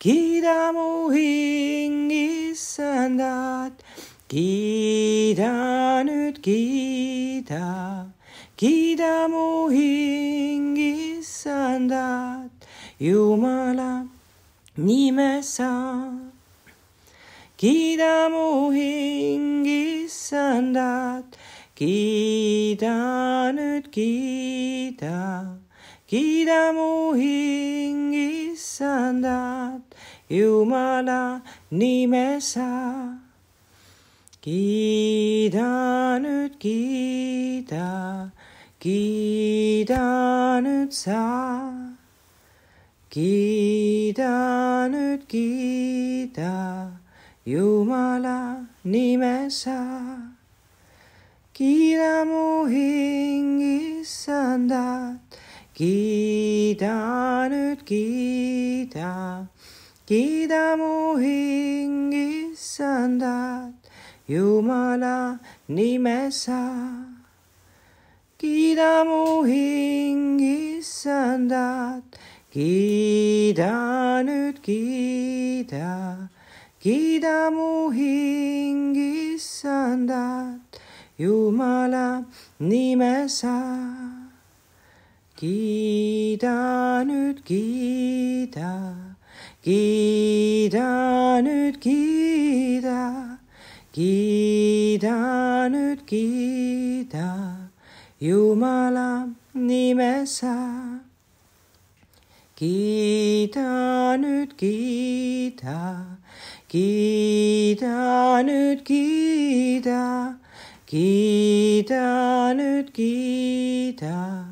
kiida mu hing issandat, kiida nüüd kiida, kiida mu hing issandat, Jumala nime sa. Kiida mu hing issandat, kiida nüüd kiida, kiida mu hing issandat, Jumala nime sa. Kiida nüüd kiida, kiida nüüd sa. Kiida nüüd kiida, Jumala nime sa. Kiida mu hing issandat, kiida nüüd kiida, kiida mu hing issandat, Jumala nime sa. Kiida mu hing issandat, kiida nüüd kiida, kiida mu hing issandat, Jumala nime sa. Kiida nüüd kiida, kiida nüüd kiida, kiida nüüd kiida, Jumala nime sa. Kiida nüüd kiida, kiida nüüd kiida, kiida nüüd kiida,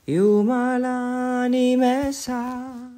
Jumala nime sa.